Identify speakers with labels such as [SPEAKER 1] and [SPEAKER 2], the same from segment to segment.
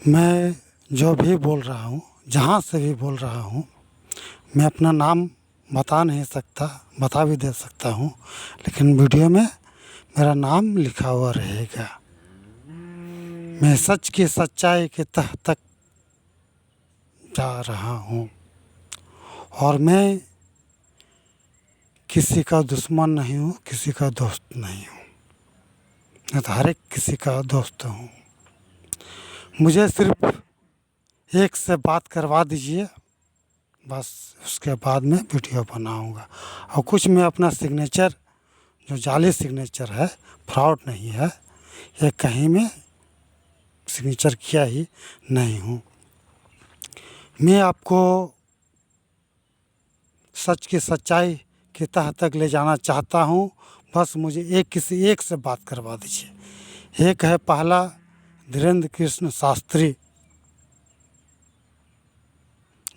[SPEAKER 1] मैं जो भी बोल रहा हूँ, जहाँ से भी बोल रहा हूँ, मैं अपना नाम बता नहीं सकता, बता भी दे सकता हूँ, लेकिन वीडियो में मेरा नाम लिखा हुआ रहेगा। मैं सच की सच्चाई के तह तक जा रहा हूँ और मैं किसी का दुश्मन नहीं हूँ, किसी का दोस्त नहीं हूँ। मैं तो हर एक किसी का दोस्त हूँ। मुझे सिर्फ एक से बात करवा दीजिए, बस उसके बाद मैं वीडियो बनाऊंगा। और कुछ मैं अपना सिग्नेचर, जो जाली सिग्नेचर है, फ्रॉड नहीं है, ये कहीं में सिग्नेचर किया ही नहीं हूँ। मैं आपको सच की सच्चाई की तह तक ले जाना चाहता हूँ। बस मुझे किसी एक से बात करवा दीजिए। एक है पहला धीरेन्द्र कृष्ण शास्त्री,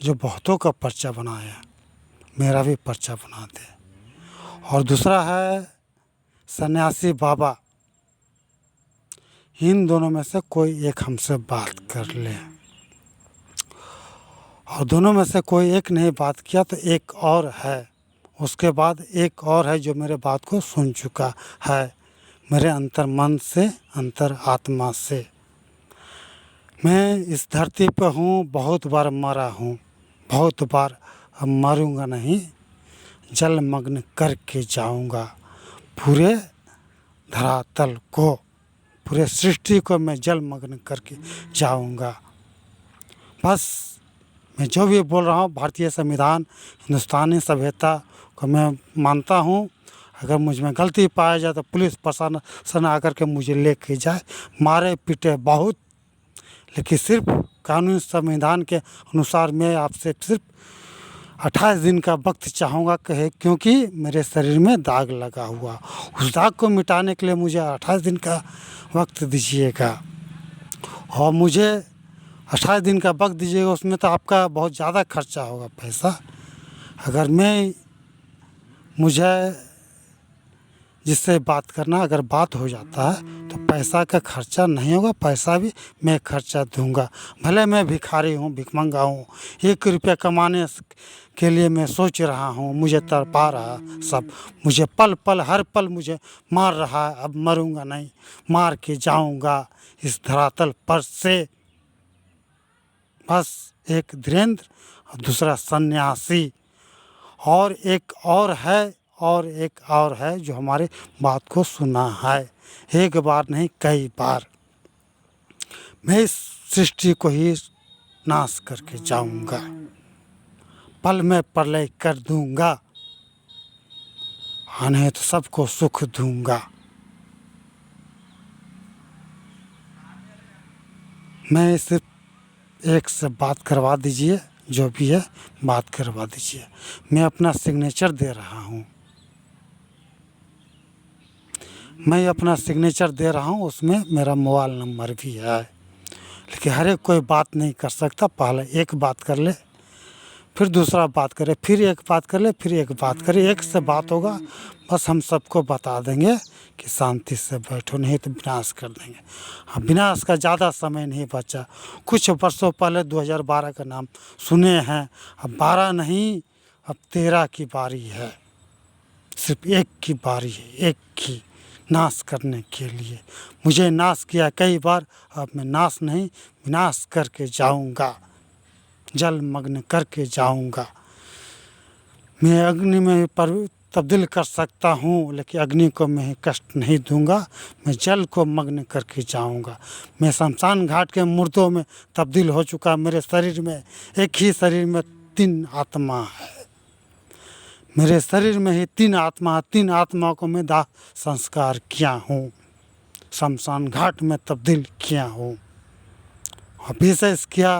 [SPEAKER 1] जो बहुतों का पर्चा बनाया, मेरा भी पर्चा बना दे। और दूसरा है सन्यासी बाबा। इन दोनों में से कोई एक हमसे बात कर ले, और दोनों में से कोई एक नहीं बात किया तो एक और है, उसके बाद एक और है जो मेरे बात को सुन चुका है, मेरे अंतर मन से, अंतर आत्मा से। मैं इस धरती पर हूँ, बहुत बार मरा हूँ, बहुत बार, अब मरूँगा नहीं, जलमग्न करके जाऊँगा पूरे धरातल को, पूरे सृष्टि को मैं जलमग्न करके जाऊँगा। बस मैं जो भी बोल रहा हूँ, भारतीय संविधान, हिंदुस्तानी सभ्यता को मैं मानता हूँ। अगर मुझ में गलती पाया जाए तो पुलिस प्रशासन आकर के मुझे लेके जाए, मारे पीटे बहुत, लेकिन सिर्फ कानूनी संविधान के अनुसार मैं आपसे सिर्फ 28 दिन का वक्त चाहूँगा, क्योंकि मेरे शरीर में दाग लगा हुआ, उस दाग को मिटाने के लिए मुझे 28 दिन का वक्त दीजिएगा। और मुझे 28 दिन का वक्त दीजिएगा, उसमें तो आपका बहुत ज़्यादा खर्चा होगा पैसा। अगर मुझे जिससे बात करना, अगर बात हो जाता है तो पैसा का खर्चा नहीं होगा, पैसा भी मैं खर्चा दूंगा। भले मैं भिखारी हूँ, भिखमंगा हूँ, 1 रुपया कमाने के लिए मैं सोच रहा हूँ, मुझे तड़पा रहा सब, मुझे पल पल हर पल मुझे मार रहा है। अब मरूंगा नहीं, मार के जाऊंगा इस धरातल पर से। बस एक धीरेन्द्र और दूसरा सन्यासी, और एक और है जो हमारे बात को सुना है, एक बार नहीं कई बार। मैं इस सृष्टि को ही नाश करके जाऊंगा, पल में प्रलय कर दूंगा, नहीं तो सबको सुख दूंगा। मैं सिर्फ एक से बात करवा दीजिए, जो भी है बात करवा दीजिए। मैं अपना सिग्नेचर दे रहा हूँ, मैं अपना सिग्नेचर दे रहा हूँ, उसमें मेरा मोबाइल नंबर भी है। लेकिन हर एक कोई बात नहीं कर सकता, पहले एक बात कर ले, फिर दूसरा बात करे, फिर एक बात कर ले, फिर एक बात करे, एक से बात होगा। बस हम सबको बता देंगे कि शांति से बैठो, नहीं तो विनाश कर देंगे। हाँ, विनाश का ज़्यादा समय नहीं बचा। कुछ वर्षों पहले 2012 का नाम सुने हैं, अब 12 नहीं, अब 13 की बारी है। सिर्फ एक की बारी है, एक की नाश करने के लिए। मुझे नाश किया कई बार, अब मैं नाश नहीं, विनाश करके जाऊंगा, जलमग्न करके जाऊंगा। मैं अग्नि में तब्दील कर सकता हूँ, लेकिन अग्नि को मैं कष्ट नहीं दूंगा, मैं जल को मग्न करके जाऊंगा। मैं शमशान घाट के मुर्दों में तब्दील हो चुका। मेरे शरीर में, एक ही शरीर में 3 आत्मा है, मेरे शरीर में ही 3 आत्मा, 3 आत्मा को मैं दाह संस्कार किया हूँ, शमशान घाट में तब्दील किया हूँ। और विशेष किया,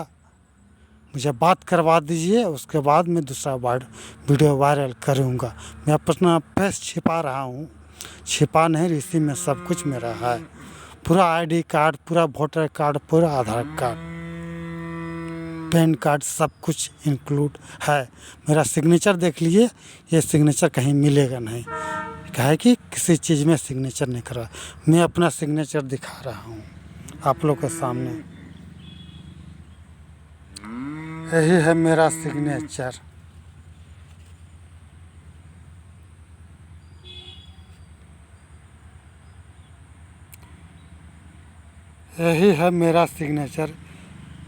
[SPEAKER 1] मुझे बात करवा दीजिए, उसके बाद मैं दूसरा वीडियो वायरल करूँगा। मैं अपना फेस छिपा रहा हूँ, छिपा नहीं, इसी में सब कुछ मेरा है, पूरा ID कार्ड, पूरा वोटर कार्ड, पूरा आधार कार्ड, पैन कार्ड, सब कुछ इंक्लूड है। मेरा सिग्नेचर देख लीजिए, ये सिग्नेचर कहीं मिलेगा नहीं, क्या है कि किसी चीज़ में सिग्नेचर नहीं करा। मैं अपना सिग्नेचर दिखा रहा हूँ आप लोग के सामने। यही है मेरा सिग्नेचर। यही है मेरा सिग्नेचर।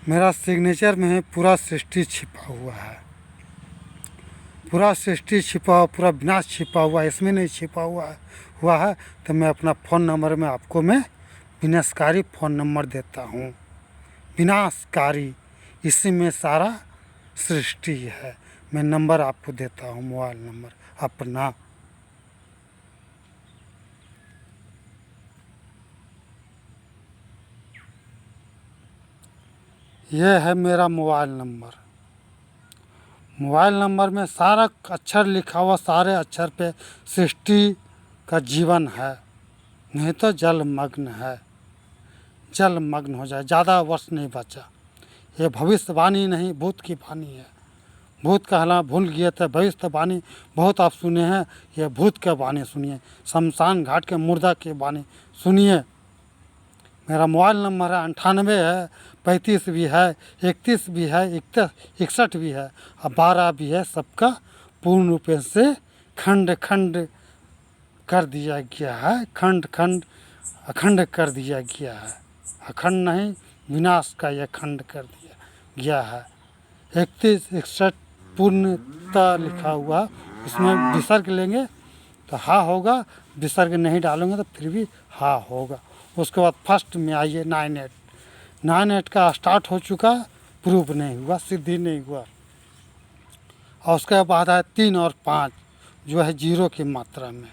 [SPEAKER 1] मेरा सिग्नेचर में पूरा सृष्टि छिपा हुआ है। पूरा सृष्टि छिपा हुआ, पूरा विनाश छिपा हुआ, इसमें नहीं छिपा हुआ है। तो मैं अपना फ़ोन नंबर में आपको मैं विनाशकारी फ़ोन नंबर देता हूँ। विनाशकारी, इसी में सारा सृष्टि है। मैं नंबर आपको देता हूँ, मोबाइल नंबर अपना। यह है मेरा मोबाइल नंबर। मोबाइल नंबर में सारा अक्षर लिखा हुआ, सारे अक्षर पे सृष्टि का जीवन है। नहीं तो जलमग्न है, जलमग्न हो जाए। ज़्यादा वर्ष नहीं बचा। ये भविष्यवाणी नहीं, भूत की वाणी है। भूत कहना भूल गए थे, भविष्यवाणी बहुत आप सुने हैं। ये भूत के वाणी सुनिए, शमशान घाट के मुर्दा की वाणी सुनिए। मेरा मोबाइल नंबर है 98 है, 35 भी है, 31 भी है, 61 भी है और 12 भी है। सबका पूर्ण रूप से खंड खंड कर दिया गया है। खंड खंड अखंड कर दिया गया है। अखंड नहीं, विनाश का यह खंड कर दिया गया है। 31 61 पूर्णता लिखा हुआ, उसमें विसर्ग लेंगे तो हा होगा, विसर्ग नहीं डालेंगे तो फिर भी हा होगा। उसके बाद फर्स्ट में आइए 98। 98 का स्टार्ट हो चुका, प्रूफ नहीं हुआ, सिद्धि नहीं हुआ। और उसके बाद आए 3 और 5 जो है 0 की मात्रा में।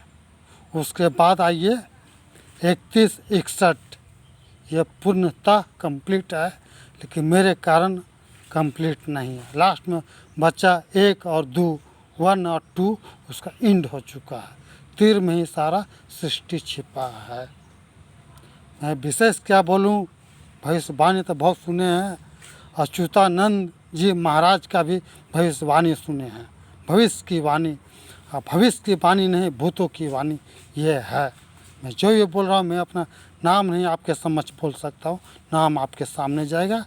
[SPEAKER 1] उसके बाद आइए 31 61, यह पूर्णतः कंप्लीट है, लेकिन मेरे कारण कंप्लीट नहीं है। लास्ट में बच्चा 1 और 2, 1 और 2, उसका एंड हो चुका है। तीर में ही सारा सृष्टि छिपा है। मैं विशेष क्या बोलूं, भविष्यवाणी तो बहुत सुने हैं। अच्युतानंद जी महाराज का भी भविष्यवाणी सुने हैं। भविष्य की वाणी, भविष्य की वाणी नहीं, भूतों की वाणी ये है। मैं जो ये बोल रहा हूँ, मैं अपना नाम नहीं आपके समक्ष बोल सकता हूँ। नाम आपके सामने जाएगा,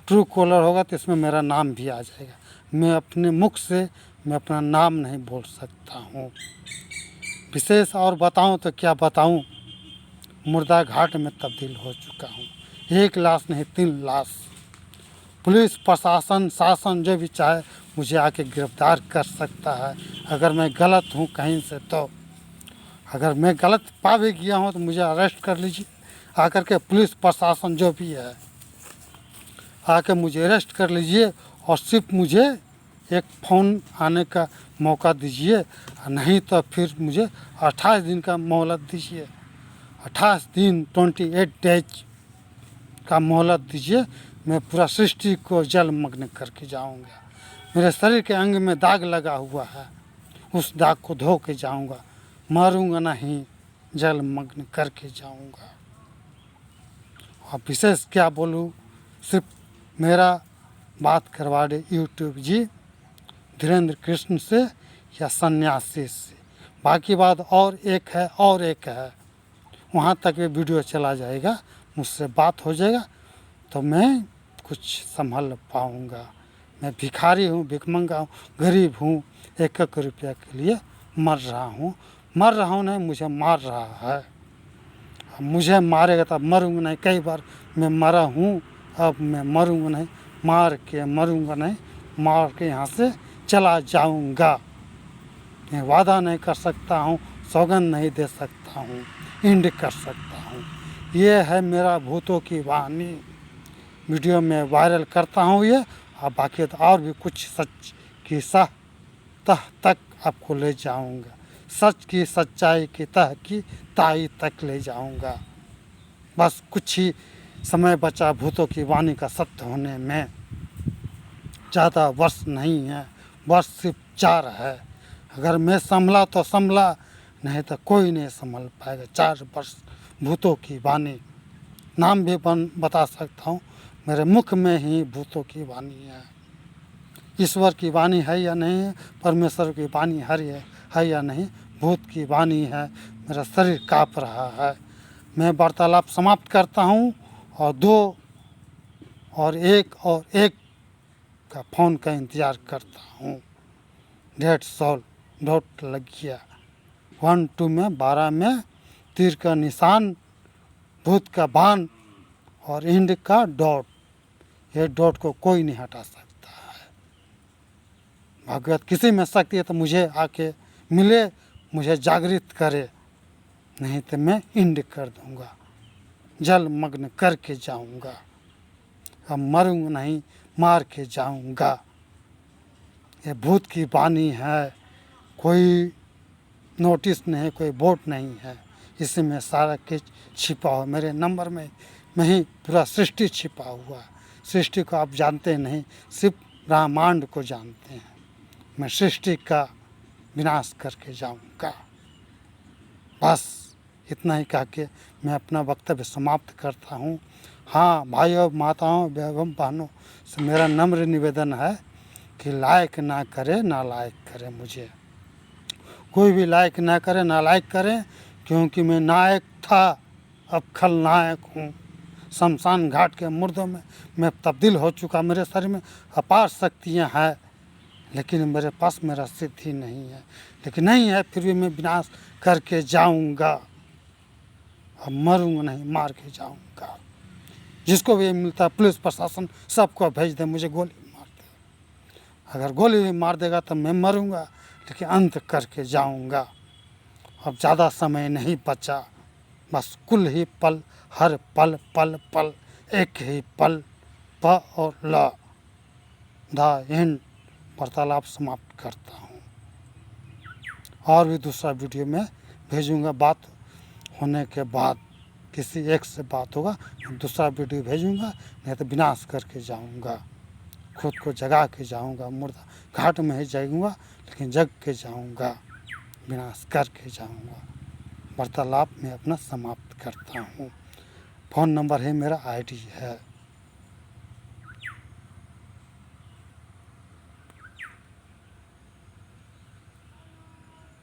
[SPEAKER 1] ट्रू कॉलर होगा तो इसमें मेरा नाम भी आ जाएगा। मैं अपने मुख से मैं अपना नाम नहीं बोल सकता हूँ। विशेष और बताऊँ तो क्या बताऊँ, मुर्दा घाट में तब्दील हो चुका हूँ। 1 लाश नहीं, 3 लाश। पुलिस प्रशासन शासन जो भी चाहे मुझे आके गिरफ्तार कर सकता है अगर मैं गलत हूँ कहीं से। तो अगर मैं गलत पा भी गया हूँ तो मुझे अरेस्ट कर लीजिए आकर के। पुलिस प्रशासन जो भी है आके मुझे अरेस्ट कर लीजिए और सिर्फ मुझे एक फ़ोन आने का मौका दीजिए, नहीं तो फिर मुझे 28 दिन का मोहलत दीजिए। 28 दिन 28 डेज का मोहलत दीजिए। मैं पूरा सृष्टि को जलमग्न करके जाऊंगा। मेरे शरीर के अंग में दाग लगा हुआ है, उस दाग को धो के जाऊंगा। मारूंगा नहीं, जलमग्न करके जाऊंगा। और विशेष क्या बोलूँ, सिर्फ मेरा बात करवा दे यूट्यूब जी धीरेन्द्र कृष्ण से या सन्यासी से। बाकी बात और एक है, और एक है, वहाँ तक ये वीडियो चला जाएगा, मुझसे बात हो जाएगा तो मैं कुछ संभल पाऊँगा। मैं भिखारी हूँ, भिखमंगा हूँ, गरीब हूँ, 1-1 रुपया के लिए मर रहा हूँ। मर रहा हूँ नहीं, मुझे मार रहा है। मुझे मारेगा तब मरूंगा नहीं। कई बार मैं मरा हूँ, अब मैं मरूंगा नहीं, मार के मरूंगा नहीं, मार के यहाँ से चला जाऊंगा। मैं वादा नहीं कर सकता हूँ, सौगंध नहीं दे सकता हूँ, एंड कर सकता हूँ। ये है मेरा भूतों की वाणी। वीडियो में वायरल करता हूँ ये, और बाकी तो और भी कुछ सच की तह तक आपको ले जाऊंगा। सच की सच्चाई की तह की ताई तक ले जाऊंगा। बस कुछ ही समय बचा भूतों की वाणी का सत्य होने में। ज़्यादा वर्ष नहीं है, वर्ष सिर्फ 4 है। अगर मैं संभला तो संभला, नहीं तो कोई नहीं संभल पाएगा। 4 वर्ष भूतों की वाणी। नाम भी बता सकता हूँ, मेरे मुख में ही भूतों की वाणी है। ईश्वर की वाणी है या नहीं है, परमेश्वर की वाणी है या नहीं, भूत की वाणी है। मेरा शरीर काँप रहा है। मैं वार्तालाप समाप्त करता हूँ और 2 और 1 और 1 आपका फ़ोन का इंतज़ार करता हूँ। 150 डॉट लग गया, 1 2 में 12 में तीर का निशान, भूत का बाण और इंड का डॉट। ये डॉट को कोई नहीं हटा सकता है। भागवत किसी में शक्ति है तो मुझे आके मिले, मुझे जागृत करे, नहीं तो मैं इंड कर दूंगा, जल मग्न करके जाऊंगा। अब मरूंगा नहीं, मार के जाऊंगा। ये भूत की वाणी है, कोई नोटिस नहीं, कोई बोर्ड नहीं है, इसमें सारा कुछ छिपा हुआ, मेरे नंबर में ही पूरा सृष्टि छिपा हुआ है। सृष्टि को आप जानते नहीं, सिर्फ ब्रह्मांड को जानते हैं। मैं सृष्टि का विनाश करके जाऊंगा। बस इतना ही कह के मैं अपना वक्तव्य समाप्त करता हूँ। हाँ भाइयों, माताओं एवं बहनों से मेरा नम्र निवेदन है कि लायक ना करे, ना लायक करे मुझे। कोई भी लायक ना करे, ना लायक करे, क्योंकि मैं नायक था, अब खलनायक हूँ। शमशान घाट के मुर्दों में मैं तब्दील हो चुका। मेरे शरीर में अपार शक्तियाँ हैं, लेकिन मेरे पास मेरा सिद्धि नहीं है। लेकिन नहीं है, फिर भी मैं विनाश करके जाऊंगा। अब मरूंगा नहीं, मार के जाऊंगा। जिसको भी मिलता है पुलिस प्रशासन सबको भेज दे, मुझे गोली मार दे। अगर गोली भी मार देगा तो मैं मरूंगा, लेकिन अंत करके जाऊंगा। अब ज़्यादा समय नहीं बचा, बस कुल ही पल, हर पल पल पल एक ही पल, प और ल, द एंड वार्तालाप समाप्त करता हूँ। और भी दूसरा वीडियो में भेजूँगा, बात होने के बाद किसी एक से बात होगा, दूसरा वीडियो भेजूँगा, नहीं तो विनाश करके जाऊँगा। खुद को जगा के जाऊँगा, मुर्दा घाट में ही जाऊँगा, लेकिन जग के जाऊँगा, विनाश करके जाऊँगा। वार्तालाप में अपना समाप्त करता हूँ। फ़ोन नंबर है मेरा, ID है।